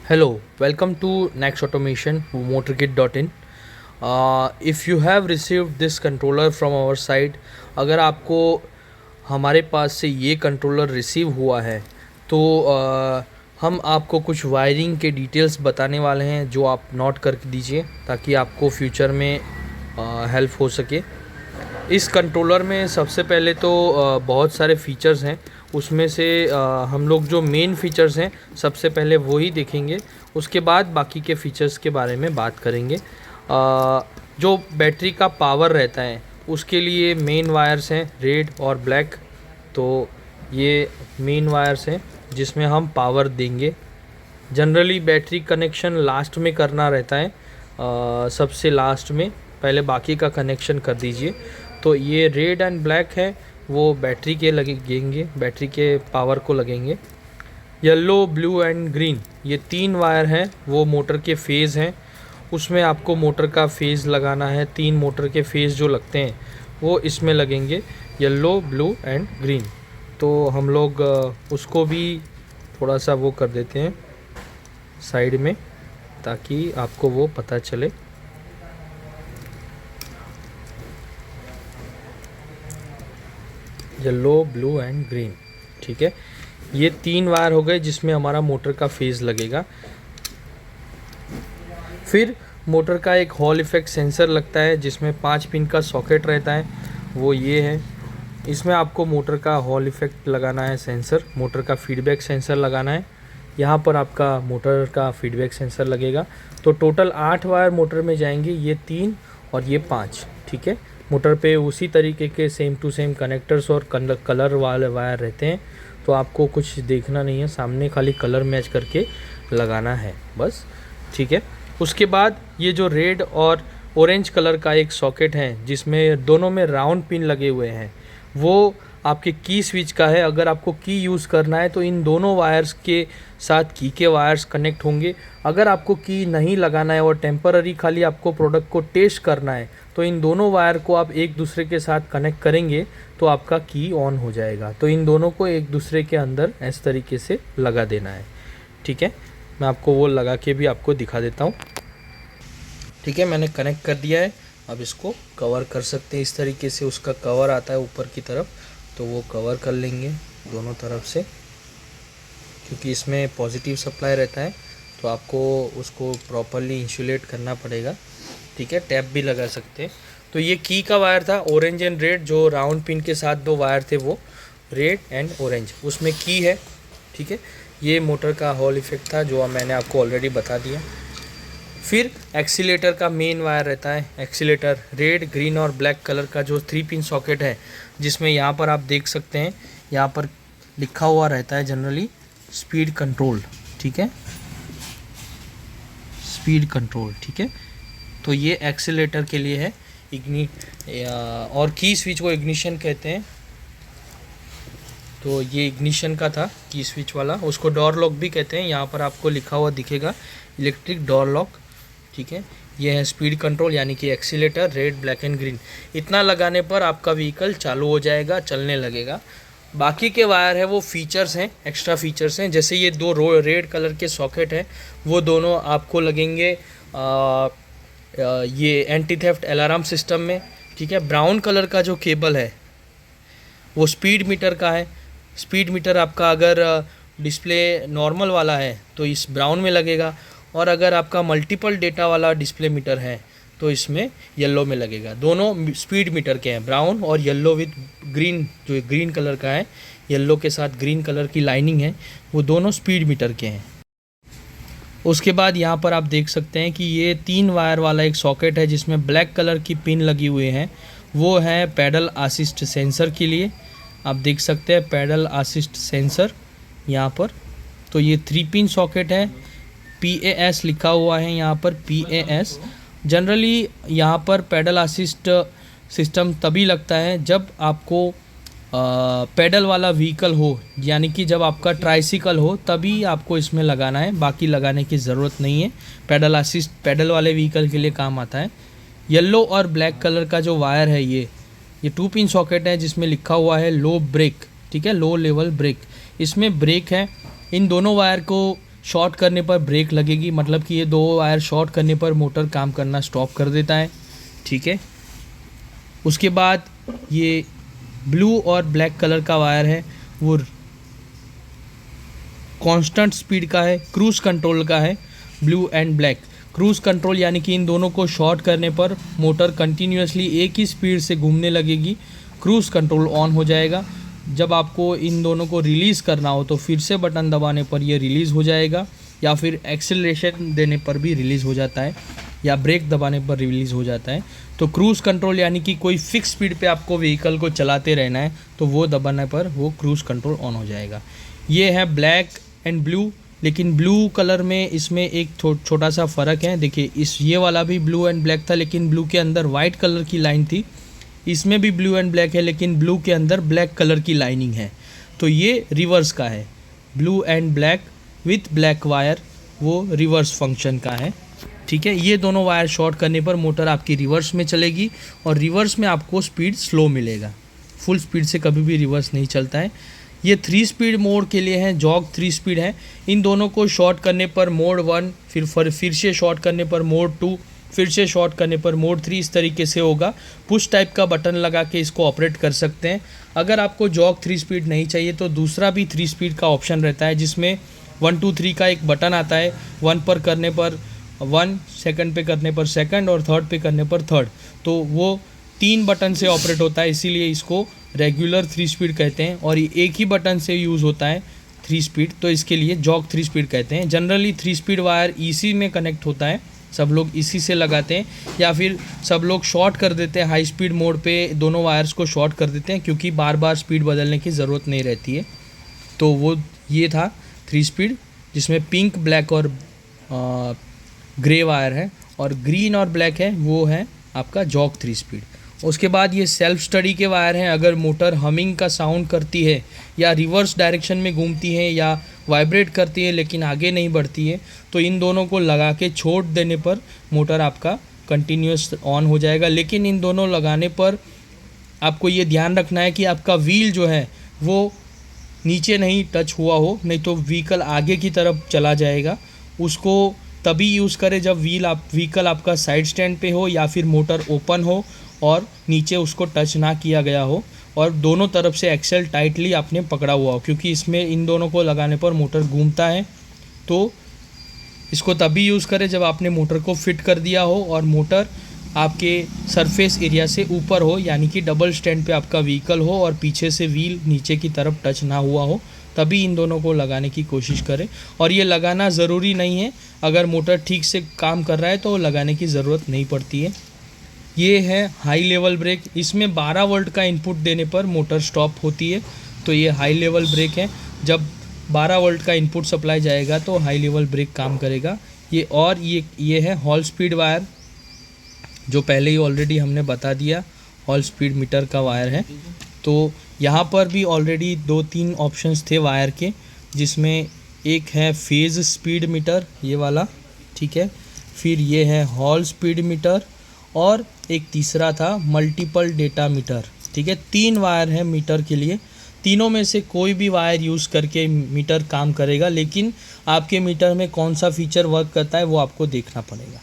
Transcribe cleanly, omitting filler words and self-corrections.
Hello, welcome to Next Automation motorkit.in. If you have received this controller from our side, अगर आपको हमारे पास से ये कंट्रोलर रिसीव हुआ है तो हम आपको कुछ वायरिंग के डिटेल्स बताने वाले हैं जो आप नोट कर दीजिए ताकि आपको फ्यूचर में हेल्प हो सके। इस कंट्रोलर में सबसे पहले तो बहुत सारे फीचर्स हैं। उसमें से हम लोग जो मेन फीचर्स हैं सबसे पहले वो ही देखेंगे, उसके बाद बाकी के फीचर्स के बारे में बात करेंगे। जो बैटरी का पावर रहता है उसके लिए मेन वायर्स हैं रेड और ब्लैक। तो ये मेन वायर्स हैं जिसमें हम पावर देंगे। जनरली बैटरी कनेक्शन लास्ट में करना रहता है, सबसे लास्ट में, पहले बाकी का कनेक्शन कर दीजिए। तो ये रेड एंड ब्लैक है वो बैटरी के लगेंगे, बैटरी के पावर को लगेंगे। येलो, ब्लू एंड ग्रीन ये तीन वायर हैं वो मोटर के फेज़ हैं, उसमें आपको मोटर का फेज़ लगाना है। तीन मोटर के फेज़ जो लगते हैं वो इसमें लगेंगे, येलो, ब्लू एंड ग्रीन। तो हम लोग उसको भी थोड़ा सा वो कर देते हैं साइड में ताकि आपको वो पता चले। येलो, ब्लू एंड ग्रीन, ठीक है। ये तीन वायर हो गए जिसमें हमारा मोटर का फेज़ लगेगा। फिर मोटर का एक हॉल इफ़ेक्ट सेंसर लगता है जिसमें 5 पिन का सॉकेट रहता है, वो ये है। इसमें आपको मोटर का हॉल इफ़ेक्ट लगाना है सेंसर, मोटर का फीडबैक सेंसर लगाना है। यहाँ पर आपका मोटर का फीडबैक सेंसर लगेगा। तो टोटल 8 वायर मोटर में जाएंगे, ये 3 और ये 5, ठीक है। मोटर पे उसी तरीके के सेम टू सेम कनेक्टर्स और कलर वाले वायर रहते हैं, तो आपको कुछ देखना नहीं है, सामने खाली कलर मैच करके लगाना है बस, ठीक है। उसके बाद ये जो रेड और ऑरेंज कलर का एक सॉकेट है जिसमें दोनों में राउंड पिन लगे हुए हैं, वो आपके की स्विच का है। अगर आपको की यूज़ करना है तो इन दोनों वायर्स के साथ की के वायर्स कनेक्ट होंगे। अगर आपको की नहीं लगाना है और टेम्पररी खाली आपको प्रोडक्ट को टेस्ट करना है तो इन दोनों वायर को आप एक दूसरे के साथ कनेक्ट करेंगे तो आपका की ऑन हो जाएगा। तो इन दोनों को एक दूसरे के अंदर इस तरीके से लगा देना है, ठीक है। मैं आपको वो लगा के भी आपको दिखा देता हूँ, ठीक है। मैंने कनेक्ट कर दिया है। अब इसको कवर कर सकते हैं, इस तरीके से उसका कवर आता है ऊपर की तरफ, तो वो कवर कर लेंगे दोनों तरफ से, क्योंकि इसमें पॉजिटिव सप्लाई रहता है तो आपको उसको प्रॉपरली इंसुलेट करना पड़ेगा, ठीक है। टैप भी लगा सकते हैं। तो ये की का वायर था ऑरेंज एंड रेड, जो राउंड पिन के साथ दो वायर थे वो रेड एंड ऑरेंज, उसमें की है, ठीक है। ये मोटर का हॉल इफेक्ट था जो मैंने आपको ऑलरेडी बता दिया। फिर एक्सीलेटर का मेन वायर रहता है, एक्सीलेटर रेड, ग्रीन और ब्लैक कलर का जो 3 पिन सॉकेट है, जिसमें यहाँ पर आप देख सकते हैं, यहाँ पर लिखा हुआ रहता है जनरली स्पीड कंट्रोल, ठीक है, स्पीड कंट्रोल, ठीक है। तो ये एक्सीलेटर के लिए है। और की स्विच को इग्निशन कहते हैं, तो ये इग्निशन का था की स्विच वाला, उसको डोर लॉक भी कहते हैं। यहाँ पर आपको लिखा हुआ दिखेगा इलेक्ट्रिक डोर लॉक, ठीक है। ये है स्पीड कंट्रोल यानी कि accelerator red, black and green. इतना लगाने पर आपका व्हीकल चालू हो जाएगा, चलने लगेगा। बाकी के वायर है वो फीचर्स हैं, एक्स्ट्रा फीचर्स हैं। जैसे ये दो रेड कलर के सॉकेट हैं वो दोनों आपको लगेंगे ये एंटी थेफ्ट अलार्म सिस्टम में, ठीक है। ब्राउन कलर का जो केबल है वो स्पीड मीटर का है। स्पीड मीटर आपका अगर डिस्प्ले नॉर्मल वाला है तो इस ब्राउन में लगेगा, और अगर आपका मल्टीपल डेटा वाला डिस्प्ले मीटर है तो इसमें येलो में लगेगा। दोनों स्पीड मीटर के हैं, ब्राउन और येलो विद ग्रीन, जो ग्रीन कलर का है, येलो के साथ ग्रीन कलर की लाइनिंग है, वो दोनों स्पीड मीटर के हैं। उसके बाद यहाँ पर आप देख सकते हैं कि ये 3 वायर वाला एक सॉकेट है जिसमें ब्लैक कलर की पिन लगी हुई हैं, वो है पैडल असिस्ट सेंसर के लिए। आप देख सकते हैं पैडल असिस्ट सेंसर यहाँ पर। तो ये 3 पिन सॉकेट है, PAS लिखा हुआ है यहाँ पर, PAS। जनरली यहाँ पर पैडल असिस्ट सिस्टम तभी लगता है जब आपको पैडल वाला व्हीकल हो, यानी कि जब आपका ट्राइसिकल हो तभी आपको इसमें लगाना है, बाकी लगाने की ज़रूरत नहीं है। पैडल असिस्ट पैडल वाले व्हीकल के लिए काम आता है। येलो और ब्लैक कलर का जो वायर है ये 2 पिन सॉकेट है जिसमें लिखा हुआ है लो ब्रेक, ठीक है, लो लेवल ब्रेक। इसमें ब्रेक है। इन दोनों वायर को शॉर्ट करने पर ब्रेक लगेगी, मतलब कि ये 2 वायर शॉर्ट करने पर मोटर काम करना स्टॉप कर देता है, ठीक है। उसके बाद ये ब्लू और ब्लैक कलर का वायर है, वो कांस्टेंट स्पीड का है, क्रूज़ कंट्रोल का है। Blue and black cruise control यानी कि इन दोनों को शॉर्ट करने पर मोटर कंटिन्यूसली एक ही स्पीड से घूमने लगेगी, क्रूज़ कंट्रोल ऑन हो जाएगा। जब आपको इन दोनों को रिलीज़ करना हो तो फिर से बटन दबाने पर ये रिलीज़ हो जाएगा, या फिर एक्सेलरेशन देने पर भी रिलीज़ हो जाता है, या ब्रेक दबाने पर रिलीज़ हो जाता है। तो क्रूज़ कंट्रोल यानी कि कोई फिक्स स्पीड पे आपको व्हीकल को चलाते रहना है तो वो दबाने पर वो क्रूज़ कंट्रोल ऑन हो जाएगा। ये है ब्लैक एंड ब्लू, लेकिन ब्लू कलर में इसमें एक छोटा सा फ़र्क है। देखिए ये वाला भी ब्लू एंड ब्लैक था, लेकिन ब्लू के अंदर वाइट कलर की लाइन थी। इसमें भी ब्लू एंड ब्लैक है, लेकिन ब्लू के अंदर ब्लैक कलर की लाइनिंग है। तो ये रिवर्स का है, blue and black with black wire, वो रिवर्स फंक्शन का है, ठीक है। ये दोनों वायर शॉर्ट करने पर मोटर आपकी रिवर्स में चलेगी, और रिवर्स में आपको स्पीड स्लो मिलेगा, फुल स्पीड से कभी भी रिवर्स नहीं चलता है। ये 3 स्पीड मोड के लिए है, जॉग 3 स्पीड है। इन दोनों को शॉर्ट करने पर मोड 1, फिर से शॉर्ट करने पर मोड 2, फिर से शॉर्ट करने पर मोड 3, इस तरीके से होगा। पुश टाइप का बटन लगा के इसको ऑपरेट कर सकते हैं। अगर आपको जॉग 3 स्पीड नहीं चाहिए तो दूसरा भी 3 स्पीड का ऑप्शन रहता है, जिसमें 1 2 3 का एक बटन आता है। 1 पर करने पर 1, सेकंड पे करने पर सेकंड, और थर्ड पे करने पर थर्ड। तो वो 3 बटन से ऑपरेट होता है, इसीलिए इसको रेगुलर 3 स्पीड कहते हैं। और ये एक ही बटन से यूज़ होता है 3 स्पीड, तो इसके लिए जॉग 3 स्पीड कहते हैं। जनरली 3 स्पीड वायर इसी में कनेक्ट होता है, सब लोग इसी से लगाते हैं, या फिर सब लोग शॉर्ट कर देते हैं। हाई स्पीड मोड पे दोनों वायर्स को शॉर्ट कर देते हैं, क्योंकि बार बार स्पीड बदलने की ज़रूरत नहीं रहती है। तो वो ये था 3 स्पीड, जिसमें पिंक, ब्लैक और ग्रे वायर है, और ग्रीन और ब्लैक है वो है आपका जॉग 3 स्पीड। उसके बाद ये सेल्फ स्टडी के वायर हैं। अगर मोटर हमिंग का साउंड करती है, या रिवर्स डायरेक्शन में घूमती है, या वाइब्रेट करती है लेकिन आगे नहीं बढ़ती है, तो इन दोनों को लगा के छोड़ देने पर मोटर आपका कंटिन्यूस ऑन हो जाएगा। लेकिन इन दोनों लगाने पर आपको ये ध्यान रखना है कि आपका व्हील जो है वो नीचे नहीं टच हुआ हो, नहीं तो व्हीकल आगे की तरफ चला जाएगा। उसको तभी यूज़ करें जब व्हीकल आपका साइड स्टैंड पे हो, या फिर मोटर ओपन हो और नीचे उसको टच ना किया गया हो, और दोनों तरफ से एक्सेल टाइटली आपने पकड़ा हुआ हो, क्योंकि इसमें इन दोनों को लगाने पर मोटर घूमता है। तो इसको तभी यूज़ करें जब आपने मोटर को फिट कर दिया हो और मोटर आपके सरफेस एरिया से ऊपर हो, यानी कि डबल स्टैंड पे आपका व्हीकल हो और पीछे से व्हील नीचे की तरफ टच ना हुआ हो, तभी इन दोनों को लगाने की कोशिश करें। और ये लगाना ज़रूरी नहीं है, अगर मोटर ठीक से काम कर रहा है तो लगाने की ज़रूरत नहीं पड़ती है। ये है हाई लेवल ब्रेक, इसमें 12 वोल्ट का इनपुट देने पर मोटर स्टॉप होती है, तो ये हाई लेवल ब्रेक है। जब 12 वोल्ट का इनपुट सप्लाई जाएगा तो हाई लेवल ब्रेक काम करेगा। ये है हॉल स्पीड वायर, जो पहले ही ऑलरेडी हमने बता दिया, हॉल स्पीड मीटर का वायर है। तो यहाँ पर भी ऑलरेडी 2-3 ऑप्शंस थे वायर के, जिसमें एक है फेज़ स्पीड मीटर, ये वाला, ठीक है। फिर ये है हॉल स्पीड मीटर, और एक तीसरा था मल्टीपल डेटा मीटर, ठीक है। 3 वायर हैं मीटर के लिए। तीनों में से कोई भी वायर यूज़ करके मीटर काम करेगा, लेकिन आपके मीटर में कौन सा फीचर वर्क करता है वो आपको देखना पड़ेगा।